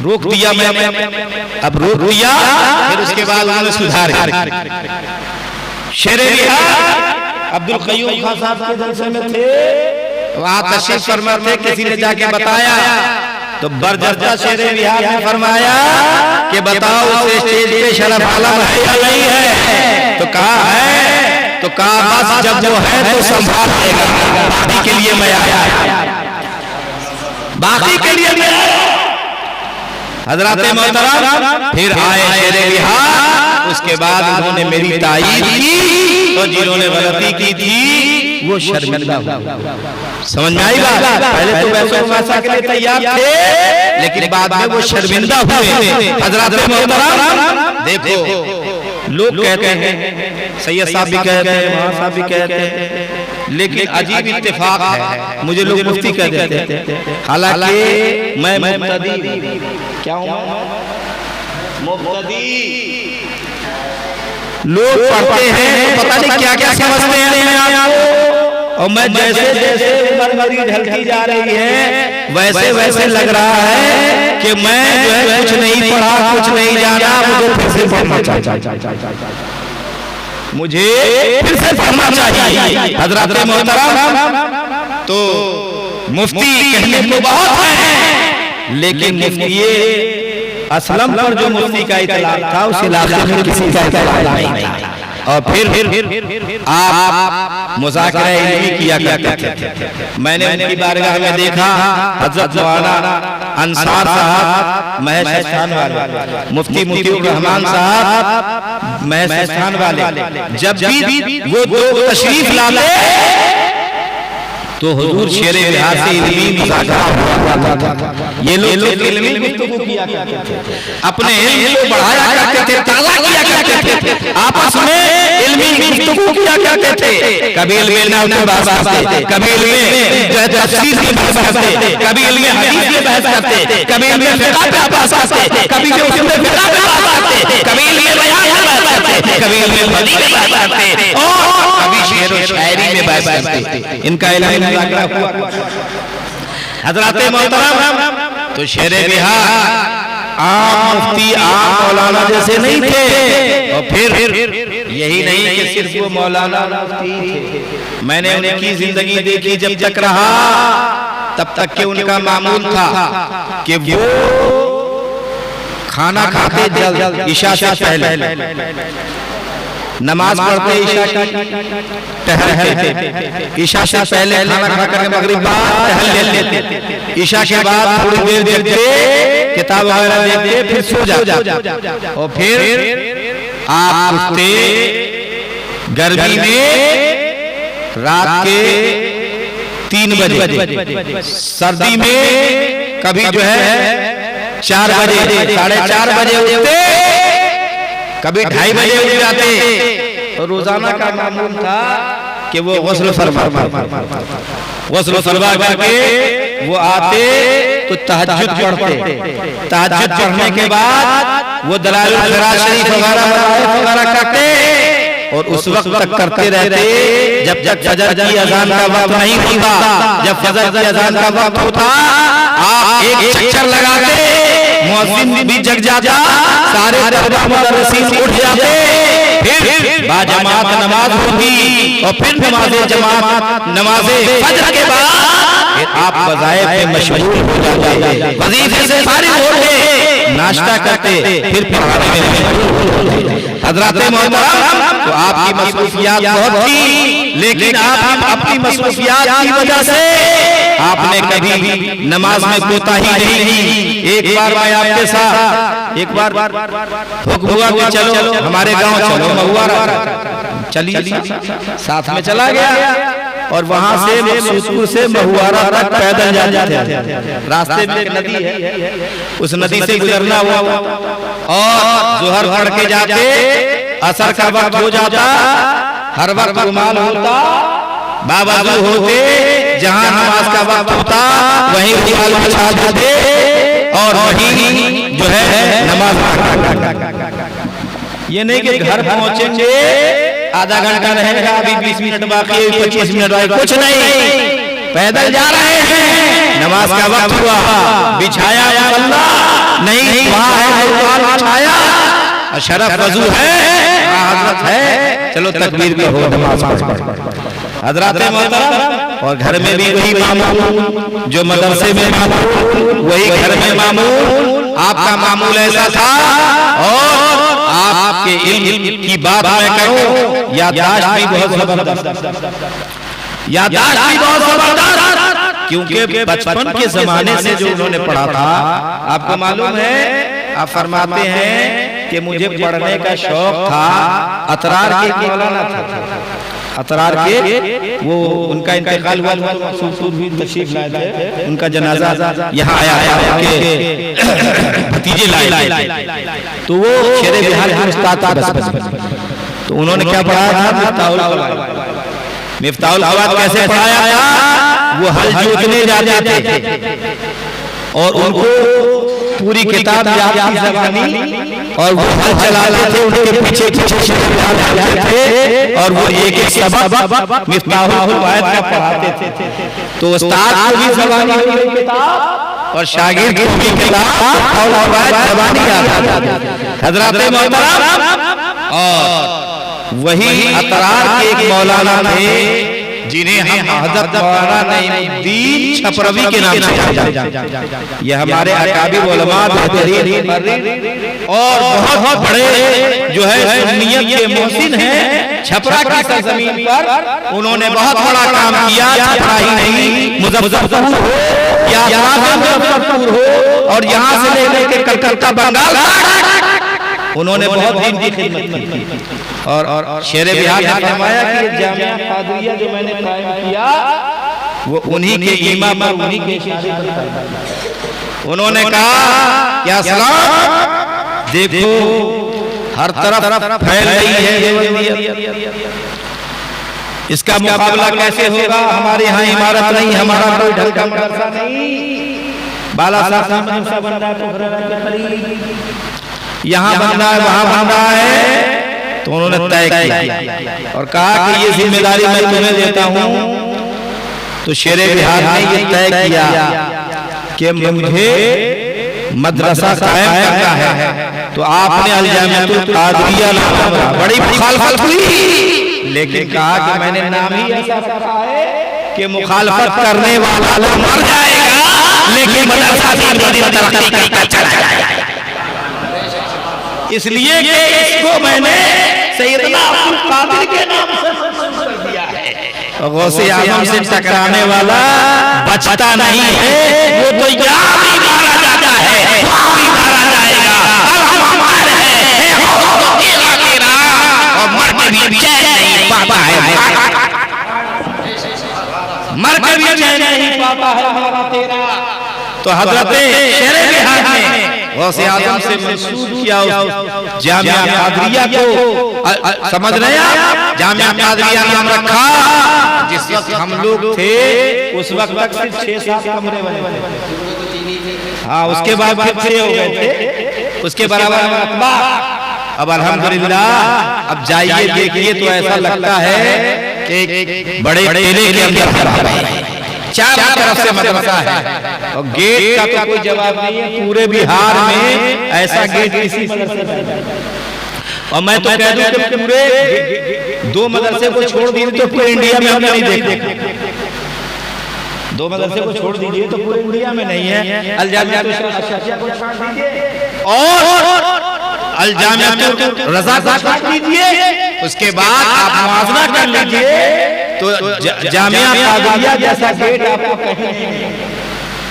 रोक दिया मैं, अब रोक दिया, फिर उसके बाद उन्होंने सुधार किया। शेरे बिहार अब्दुल कय्यूम खान साहब के जलसे में थे, वहां तशरीफ फरमा थे, किसी ने जाके बताया तो बरजस्ता शेरे बिहार ने फरमाया कि बताओ उसे स्टेज पे शरफ आलम है या नहीं है? तो कहा है, तो कहा बस जब वो है तो संभाल लेगा, बाकी के लिए मैं आया, बाकी के लिए मैं आया। हजरत मोहतरम फिर आए शेरे बिहार, उसके बाद उन्होंने मेरी तायीद की, तो जिन्होंने गलती की थी वो शर्मिंदा हुआ। समझ में आई बात? पहले तो वैसा के लिए तैयार थे, लेकिन बाद में वो शर्मिंदा हुए। हजरत मोहतरम देखो, लोग कहते हैं, सैयद साहब भी कहते हैं, वहां साहब भी कहते हैं, लेकिन अजीब इत्तेफाक है, मुझे लोग मुफ्ती कह देते हैं, हालांकि मैं मुफ्ती क्या हूं? मुफ्ती। लोग पढ़ते हैं तो पता नहीं क्या क्या समझते हैं आपको, और मैं जैसे जैसे उम्र मेरी ढलती जा रही है वैसे वैसे लग रहा है कि मैं जो है कुछ नहीं पढ़ा, कुछ नहीं जाना, मुझे फिर से पढ़ना चाहिए, मुझे फिर से पढ़ना चाहिए। हजरत मोहतरम तो मुफ्ती कहने को बहुत है, लेकिन मुफ्ती असलम पर जो मुफ्ती का इतलाक था उस इलाके में किसी का इतलाक नहीं था। और फिर आप मुज़ाकरा इल्मी किया करते थे। मैंने उनकी बारगाह में देखा हज़रत मौलाना अंसार साहब महेश स्थान वाले, मुफ्ती मुतीउर रहमान साहब महेश स्थान वाले, जब भी वो दो तशरीफ लाते तो हुजूर शेरे बिहार से इल्मी मुज़ाकरा हुआ था। ये लोग इल्मी गुफ्तगू किया करते थे, अपने इल्म को बढ़ाया करते थे, ताज़ा किया करते थे, आपस में इल्मी गुफ्तगू किया करते थे। कभी इल्म नाहव की बहस करते, कभी इल्म तफसीर की बहस करते, कभी इल्म हदीस की बहस करते, कभी इल्म फिक़ह पे बहस करते, कभी जो उसमें फिक़ह पे बहस करते, कभी इल्म बयान पे बहस करते, कभी इल्म हदीस पे बहस करते, और कभी शेर और शायरी में बहस करते। इनका इल्म हजरत मोहतरम तो शेरे बिहार आम मुफ्ती आम मौलाना जैसे नहीं थे, और फिर यही नहीं कि सिर्फ वो मौलाना मुफ्ती थे, मैंने उनकी जिंदगी देखी जब तक रहा तब तक के उनका मामूल था कि वो खाना खाते जल्द इशा से पहले, नमाज पढ़ते ईशा की टहलते थे, ईशा से पहले खाना खा कर मगरिब बाद टहल लेते, ईशा के बाद थोड़ी देर देखते, किताब वगैरह देखते, फिर सो जाते, और फिर आप उठते गर्मी में रात के 3 बजे, सर्दी में कभी जो है 4 बजे, 4:30 बजे उठते, कभी 2:30 बजे उठ जाते। और रोजाना का मामूल था कि वो गुस्ल फरमा करके वो आते तो तहज्जुद पढ़ते, तहज्जुद पढ़ने के बाद वो दलाइल क़िरात शरीफ वगैरह करते, और उस वक्त तक करते रहते जब तक फजर की अजान का वक्त नहीं होता। जब फजर की अजान का वक्त होता आप एक चक्कर लगाते, मुअज्जिन भी जग जाता, सारे मुदर्रिसीन उठ जाते, फिर बाजमात नमाज होगी, और फिर नमाज़े जमात नमाज़े फजर के बाद फिर आप वज़ाइफ में मशगूल हो जाते, वजीफे से फारिग होते, नाश्ता करते, फिर पढ़ाने में मशगूल होते। हज़रात मोहतरम तो आपकी मसरूफियात बहुत थी, लेकिन आप अपनी मसरूफियात की वजह से आपने कभी नमाज में कोताही नहीं की। एक बार मैं आपके साथ एक बार हुक्म हुआ कि चलो हमारे गांव चलो, महुआरा चलिए, साथ में चला गया और वहां से मकसूदपुर से महुआरा तक पैदल जाते थे। रास्ते में एक नदी है, उस नदी से गुजरना हुआ और जोहर पढ़ के जाते, असर का वक्त हो जाता, हर वक्त रुमाल होता, बाबाजू होते, जहां नमाज का वक्त होता वहीं रुमाल बिछा देते और वहीं जो है नमाज। ये नहीं कि घर पहुंचेंगे आधा घंटा रहेगा, अभी 20 मिनट बाकी है, 25 मिनट बाकी, कुछ नहीं, पैदल जा रहे हैं, नमाज का वक्त हुआ, बिछाया या अल्लाह नहीं, वहां है रुमाल बिछाया, शरफ वजू है, हजरत है, चलो तकबीर भी हो, नमाज हजरत मोहतरम। और घर में भी वही मामूल जो मदरसे में मामूल, वही घर में मामूल। आपका मामूल ऐसा था और आपके इल्म की बात मैं करूं, याददाश्त भी बहुत जबरदस्त, याददाश्त भी बहुत जबरदस्त, क्योंकि बचपन के जमाने से जो उन्होंने पढ़ा था। आपको मालूम है, आप फरमाते हैं कि मुझे पढ़ने का शौक था। अतरार के मौलाना था, अतरार के, वो उनका इंतकाल हुआ तो मकसूदपुर भी तशरीफ लाए थे, उनका जनाजा यहाँ आया के भतीजे लाए, तो वो शेरे बिहार के उस्ताद था। तो उन्होंने क्या पढ़ाया था, मिफ्ताहुल फवाद कैसे पढ़ाया था, वो हल जोतने जाते थे और उनको पूरी किताब याद थी ज़बानी, और वो हल चलाते थे, उनके पीछे थे और वो एक एक सबक मिफ्ताहुल फवाद का पढ़ाते थे। तो उस्ताद को भी ज़बानी हुई किताब और शागिर्द को भी किताब और ज़बानी आता था। हज़रत मोहतरम, और वही अतरार के एक मौलाना थे जिन्हें हम हज़रत मौलाना नईमुद्दीन छपरवी के नाम से जानते हैं। ये हमारे अकाबिर उलमा बेहतरीन और बहुत बड़े जो है सुन्नियत के मोहसिन हैं। छपरा की सरजमीन पर उन्होंने बहुत बड़ा काम किया। छपरा ही नहीं, मुजफ्फरपुर हो या मुजफ्फरपुर हो और यहाँ से लेकर के कलकत्ता बंगाल उन्होंने बहुत दिन की खिदमत की। और शेरे बिहार ने फरमाया कि जामिया कादरिया जो मैंने कायम किया वो उन्हीं के ईमा पर, उन्हीं के इशारे पर। उन्होंने कहा क्या सलाम, देखो हर तरफ फैल रही है, इसका मुकाबला कैसे होगा। हमारे यहाँ इमारत नहीं, हमारा कोई ढंग का मदरसा नहीं, बाला साहब मदरसा बन रहा है, यहाँ बन रहा है, वहां बन रहा है। तो उन्होंने तय किया और कहा कि ये जिम्मेदारी मैं तुम्हें देता हूँ। तो शेरे बिहार ने ये तय किया कि मुझे मदरसा कायम करना है। तो आपने अल जामिअतुल कादरिया नाम, बड़ी मुखालफत हुई, लेकिन कहा कि मैंने नाम ही ऐसा रखा है कि मुखालफत करने वाला मर जाएगा, लेकिन मदरसा तरक्की करता चला जाएगा। इसलिए कि इसको मैंने सैयदना अब्दुल कादिर के नाम से कर दिया है। गौसे आजम से टकराने वाला बचता नहीं है, वो तो यहाँ भी मारा जाता है, वहाँ भी मारा जाएगा। अब हम हमारे हैं और मर के भी चैन नहीं पाता है, मर के भी चैन नहीं पाता है हमारा तेरा। तो हजरत शेरे बिहार ने गौसे आजम से मंसूब किया जामिया कादरिया को। समझ रहे हैं आप, जामिया कादरिया नाम रखा। जिस वक्त हम लोग थे उस वक्त तक सिर्फ 6-7 कमरे बने, हाँ उसके बाद फिर 6 हो गए थे, उसके बराबर मरतबा। अब अल्हम्दुलिल्लाह अब जाइए देखिए तो ऐसा लगता है कि बड़े टेले के अंदर चारों तरफ से मदरसा है और गेट का तो कोई जवाब नहीं है। पूरे बिहार में ऐसा गेट किसी मदरसे में, और मैं तो कह दूं कि पूरे 2 मदरसे को छोड़ दिए तो पूरे इंडिया में हमने नहीं देखा। 2 मदरसे को छोड़ दीजिए तो पूरे इंडिया में नहीं है। अल जामिया को छोड़ दीजिए और अल जामिया रज़ा को छोड़ दीजिए उसके बाद आप मुआवजा कर लीजिए तो जामिया कादरिया जैसा गेट आपको कहीं नहीं।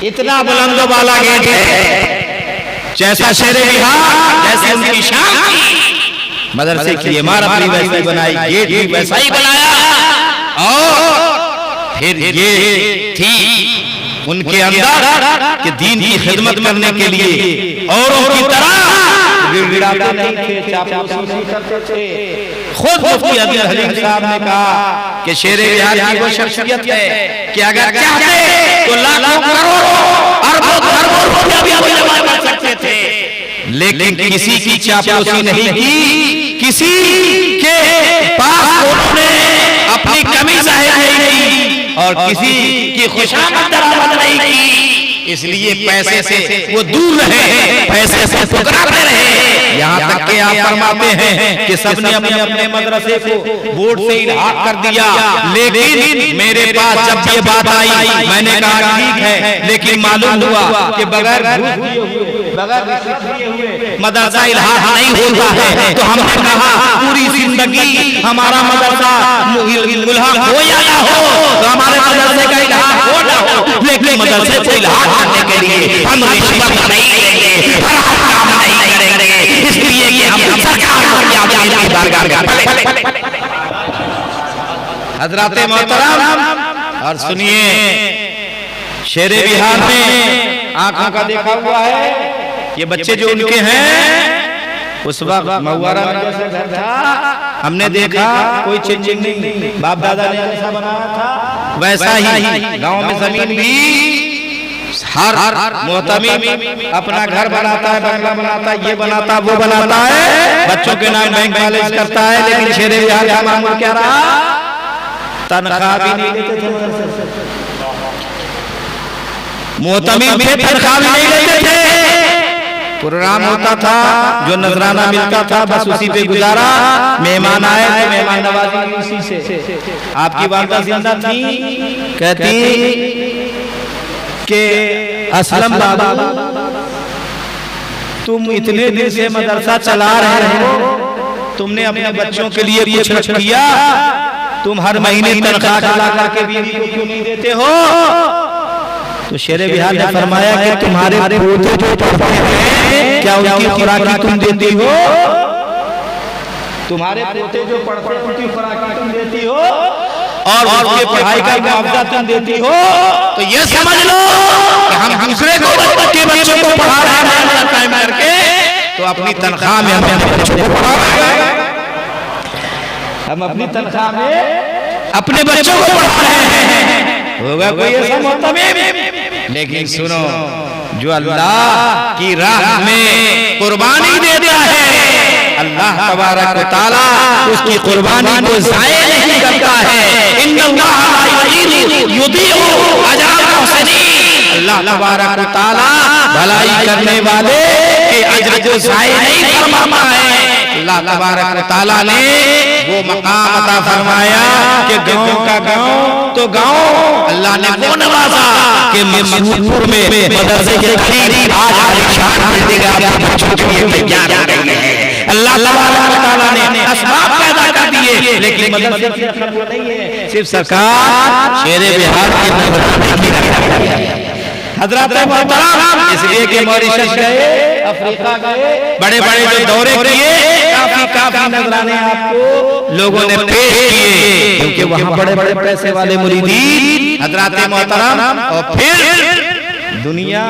इतना बुलंद वाला गेट है, जैसा शेरे बिहार जैसे उनकी शान मदरसे की इमारत भी वैसी बनाई, गेट भी वैसा ही बनाया। और फिर ये थी उनके अंदर कि दीन की खिदमत करने के लिए औरों की तरह गिड़गिड़ाते नहीं थे, चापलूसी नहीं करते थे। खुद मुफ्ती अब्दुल हलीम साहब ने कहा कि शेरे बिहार की वो शख्सियत है कि अगर चाहते तो लाखों करोड़ों अरबों खरबों रुपया भी जमा कर सकते थे, लेकिन किसी की चापलूसी नहीं की, किसी के पास उन्होंने अपनी कमी जाहिर नहीं की और किसी की खुशामद बरामद नहीं की। इसलिए पैसे से वो दूर रहे, पैसे से टकराते रहे। यहाँ तक कि आप फरमाते हैं कि सबने अपने अपने मदरसे को बोर्ड से इल्हाक कर दिया, लेकिन मेरे पास जब ये बात आई मैंने कहा ठीक है, लेकिन मालूम हुआ कि बगैर मदरसा इल्हाक नहीं होता है। तो हमने कहा पूरी जिंदगी हमारा मदरसा मुल्हाक हो या ना हो, तो हमारे मदरसे का इल्हाक हो ना हो, लेकिन मदरसे को इल्हाक करने के लिए हम रिश्वत नहीं लेंगे, हराम काम नहीं करेंगे, इसलिए कि हम सरकार को बारगाह हजराते मोहतरम। और सुनिए, शेरे बिहार में आंखों का देखा हुआ है, ये बच्चे जो उनके हैं उस वक्त महुआरा में जैसा घर था हमने देखा, कोई चेंजिंग नहीं, बाप दादा ने जैसा बनाया था वैसा ही गांव में जमीन भी हर मोहतमी अपना घर बनाता है, बंगला बनाता है, ये बनाता वो बनाता है, बच्चों के नाम बैंक बैलेंस करता है, लेकिन शेरे बिहार का मामूल क्या रहा, तनख्वाह भी नहीं लेते थे, मोहतमी भी तनख्वाह भी नहीं लेते थे। प्रोग्राम होता था, जो नजराना मिलता था बस उसी पे गुजारा। मेहमान आए थे, मेहमान नवाजी उसी से। आपकी वालदा जिंदा थी, कहती कि असलम बाबा तुम इतने दिन से मदरसा चला रहे हो, तुमने अपने बच्चों के लिए कुछ किया? तुम हर महीने तनख्वाह चला करके बीवी को क्यों नहीं देते हो? तो शेरे बिहार ने फरमाया कि तुम्हारे पोते जो पढ़ते हैं क्या उनकी खुराकी तुम देती हो? तुम्हारे पोते जो पढ़ते हैं उनकी खुराकी तुम देती हो और उनके पढ़ाई का मुआवजा तुम देती हो? तो ये समझ लो कि हम दूसरे को बच्चों को पढ़ा रहे हैं टाइम करके, तो अपनी तनख्वाह में हम बच्चों को पढ़ा रहे हैं, हम अपनी तनख्वाह में अपने बच्चों को पढ़ा रहे हैं। होगा कोई ऐसा मोहतमी? लेकिन सुनो, जो अल्लाह की राह में कुर्बानी देता है, अल्लाह तबारक व तआला उसकी कुर्बानी को ज़ाया नहीं करता है। इन्नल्लाह ला युदीउ अजरल मुहसिनीन, अल्लाह तबारक व तआला भलाई करने वाले के अजर को ज़ाया नहीं फरमाता है। अल्लाह तबारक व तआला ने वो मकाम अता फरमाया कि गांव का गांव तो गांव, अल्लाह ने वो नवाजा कि मसूदपुर में मदरसे के करीब आज शान मिलेगा आपके बच्चों के लिए तैयार हो रही है। अल्लाह तबारक व तआला ने असबाब पैदा कर दिए, लेकिन मदरसे की खबर नहीं है, सिर्फ सरकार शेरे बिहार की नजर हजरत मोहतरम। इसलिए कि मॉरिशस गए, अफ्रीका गए, बड़े बड़े जो दौरे किए, काफी नजराने आपको लोगों ने पेश किए, क्योंकि वहां बड़े बड़े पैसे वाले मुरीदीन हजरत मोहतरम। और फिर दुनिया,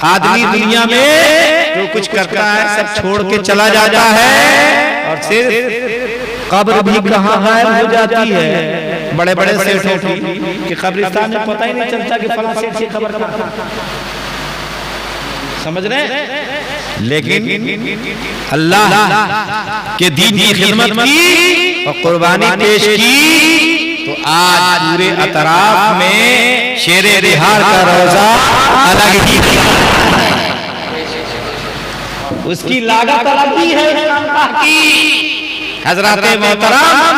आदमी दुनिया में जो कुछ करता है सब छोड़ के चला जाता है, और सिर्फ कब्र भी कहाँ गायब हो जाती है। बड़े बड़े सेठों की कब्रिस्तान में पता ही नहीं चलता कि फलां सेठ की खबर कहाँ, समझ रहे? लेकिन अल्लाह के दीन की खिदमत की और कुर्बानी पेश की, तो आज पूरे अतराफ में शेरे बिहार का रोजा अलग ही उसकी लागत अलग ही है की। हजरत मोहतरम,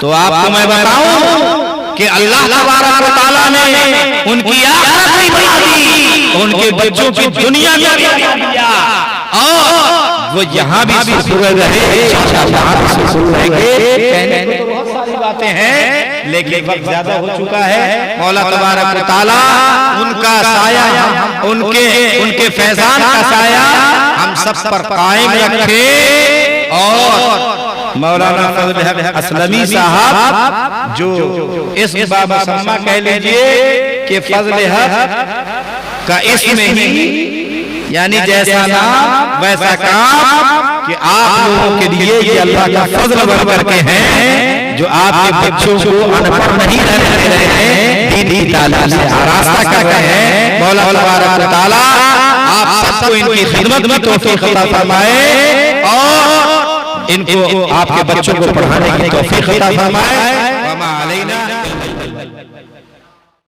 तो आपको मैं बताऊं कि अल्लाह तबारक व तआला ने उनकी आखिरत भी बना दी, उनके बच्चों की दुनिया में बना दिया। और वो यहाँ भी सुरसुर रहे, यहाँ भी सुरसुर रहेंगे। कहने को तो बहुत सारी बातें हैं, लेकिन वक्त ज्यादा हो चुका है। मौला तबारक व तआला उनका साया, उनके फैजान का साया हम सब पर कायम रखे। और मौलाना फजल हक असलमी साहब जो इस बाबा सम्मा कह लीजिए कि फजल हक का इसमें ही यानी जैसा नाम वैसा काम कि आप लोगों के लिए ये अल्लाह का फजल बन करके हैं, जो आपके बच्चों को अनपढ़ नहीं रहने रहे हैं, दीन की तालीम से आरास्ता कर रहे हैं। मौला तबारक व तआला आप सबको इनकी खिदमत में तौफीक अता फरमाए और इनको आपके बच्चों को पढ़ाने की तौफीक अता फरमाए।